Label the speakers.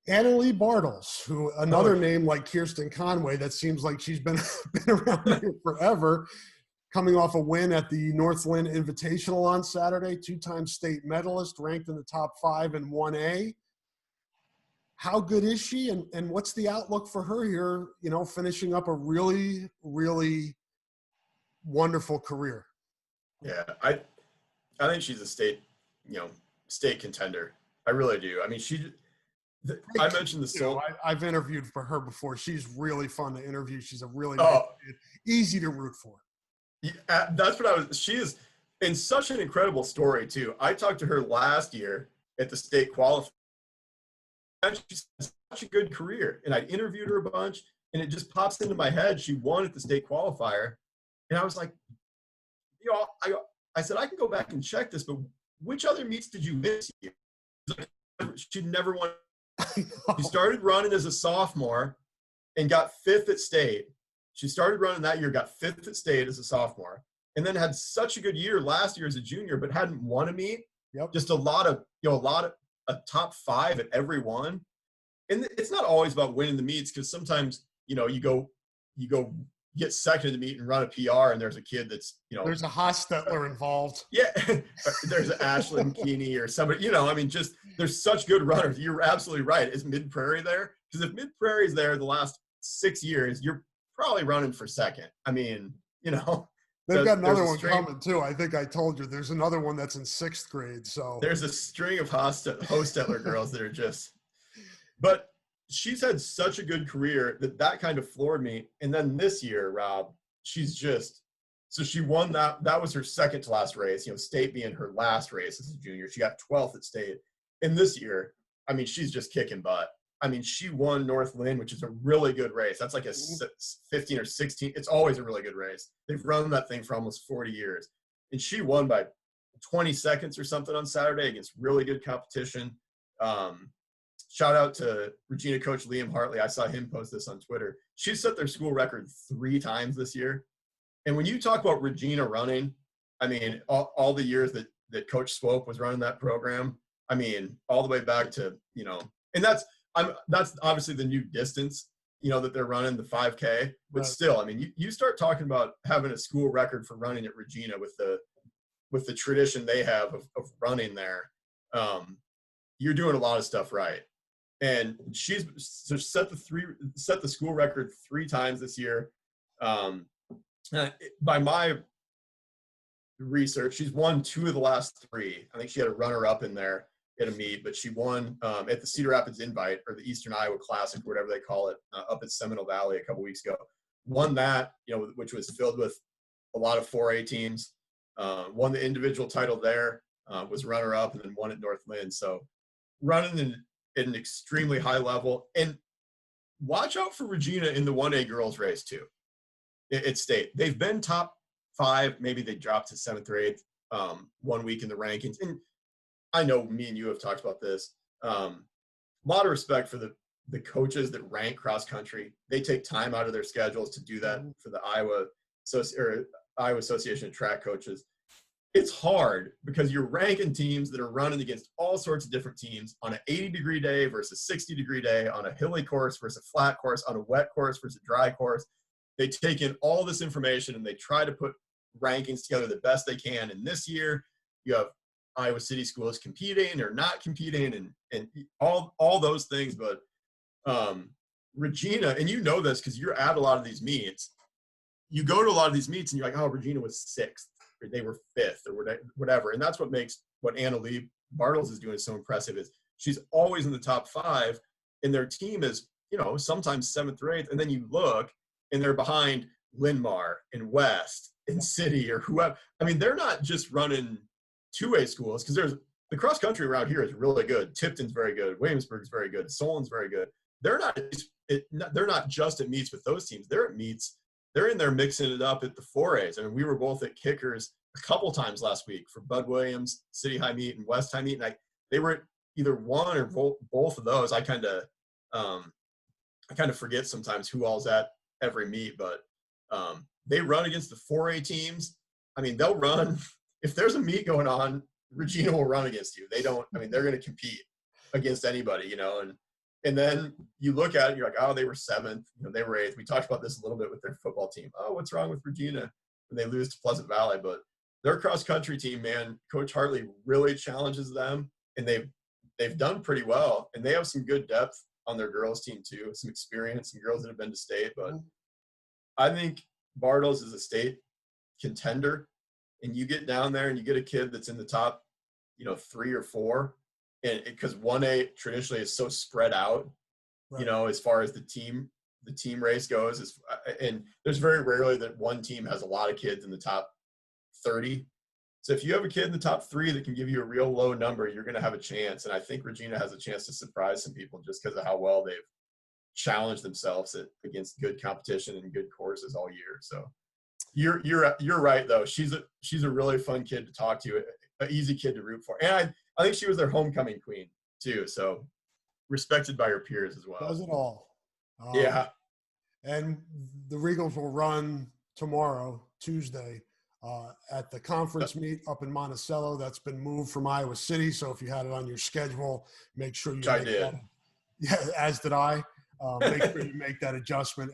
Speaker 1: Annalee Bartels, who another name like Kirsten Conway that seems like she's been around here forever, coming off a win at the Northland Invitational on Saturday, two-time state medalist, ranked in the top 5 in 1A. How good is she, and what's the outlook for her here, finishing up a really, really wonderful career?
Speaker 2: Yeah, I think she's a state contender. I really do. I mean, I mentioned the soul.
Speaker 1: I've interviewed for her before. She's really fun to interview. She's a really easy to root for.
Speaker 2: Yeah, that's what she is in such an incredible story too. I talked to her last year at the state qualifier. She's had such a good career, and I interviewed her a bunch, and it just pops into my head. She won at the state qualifier, and I was like, I said, I can go back and check this, but which other meets did you miss? She never won. She started running as a sophomore and got 5th at state. She started running that year, got 5th at state as a sophomore, and then had such a good year last year as a junior, but hadn't won a meet.
Speaker 1: Yep.
Speaker 2: Just a top 5 at every one. And it's not always about winning the meets, because sometimes, you go get second in the meet and run a PR, and there's a kid that's,
Speaker 1: there's a Hostetler involved.
Speaker 2: Yeah. There's Ashlyn Keeney or somebody, just there's such good runners. You're absolutely right. Is Mid Prairie there? Because if Mid Prairie's there the last 6 years, you're probably running for second. I mean,
Speaker 1: they've got another one coming too. I think I told you there's another one that's in 6th grade. So
Speaker 2: there's a string of Hostetler girls that are just, but she's had such a good career that kind of floored me. And then this year, Rob, she won that. That was her second to last race, state being her last race as a junior. She got 12th at state. And this year, I mean, she's just kicking butt. I mean, she won Northland, which is a really good race. That's like a 15 or 16. It's always a really good race. They've run that thing for almost 40 years. And she won by 20 seconds or something on Saturday against really good competition. Shout out to Regina coach Liam Hartley. I saw him post this on Twitter. She set their school record 3 times this year. And when you talk about Regina running, I mean, all the years that Coach Swope was running that program, I mean, all the way back to, and that's obviously the new distance, that they're running, the 5K. But
Speaker 1: right.
Speaker 2: Still, I mean, you start talking about having a school record for running at Regina with the tradition they have of running there. You're doing a lot of stuff right. And she's set the school record 3 times this year. By my research, she's won 2 of the last 3. I think she had a runner-up in there at a meet, but she won at the Cedar Rapids Invite, or the Eastern Iowa Classic, or whatever they call it, up at Seminole Valley a couple weeks ago. Won that, which was filled with a lot of 4A teams. Won the individual title there, was runner-up, and then won at Northland. So running at an extremely high level. And watch out for Regina in the 1A girls race too. At state, they've been top 5. Maybe they dropped to 7th or 8th 1 week in the rankings. And I know me and you have talked about this. A lot of respect for the coaches that rank cross country. They take time out of their schedules to do that for the Iowa Association of Track Coaches. It's hard because you're ranking teams that are running against all sorts of different teams on an 80-degree day versus 60-degree day, on a hilly course versus a flat course, on a wet course versus a dry course. They take in all this information and they try to put rankings together the best they can. And this year, you have Iowa City schools competing or not competing and all those things. But Regina, and you know this because you're at a lot of these meets, you go to a lot of these meets and you're like, oh, Regina was 6th. Or they were 5th or whatever. And that's what makes what Annalee Bartels is doing so impressive is she's always in the top 5 and their team is, sometimes 7th or 8th. And then you look and they're behind Linmar and West and City or whoever. I mean, they're not just running 2A schools because the cross country around here is really good. Tipton's very good. Williamsburg's very good. Solon's very good. They're not just at meets with those teams. They're at meets. They're in there mixing it up at the 4As. I mean, we were both at Kickers a couple times last week for Bud Williams, City High Meet, and West High Meet. And they were at either one or both of those. I kind of forget sometimes who all's at every meet, but they run against the 4A teams. I mean, they'll run. If there's a meet going on, Regina will run against you. They're going to compete against anybody, and And then you look at it, you're like, oh, they were 7th. They were 8th. We talked about this a little bit with their football team. Oh, what's wrong with Regina when they lose to Pleasant Valley? But their cross country team, man, Coach Hartley really challenges them, and they've done pretty well. And they have some good depth on their girls team too, some experience, some girls that have been to state. But I think Bartels is a state contender, and you get down there and you get a kid that's in the top, 3 or 4, and because 1A traditionally is so spread out,
Speaker 1: Right.
Speaker 2: As far as the team race goes, and there's very rarely that one team has a lot of kids in the top 30. So if you have a kid in the top 3 that can give you a real low number, you're going to have a chance. And I think Regina has a chance to surprise some people just because of how well they've challenged themselves against good competition and good courses all year. So you're right though. She's a really fun kid to talk to, an easy kid to root for. And I think she was their homecoming queen too. So respected by her peers as well.
Speaker 1: Does it all.
Speaker 2: Yeah.
Speaker 1: And the Regals will run tomorrow, Tuesday, at the conference meet up in Monticello. That's been moved from Iowa City. So if you had it on your schedule, make sure you
Speaker 2: Which I did.
Speaker 1: Yeah, as did I. Make sure you make that adjustment.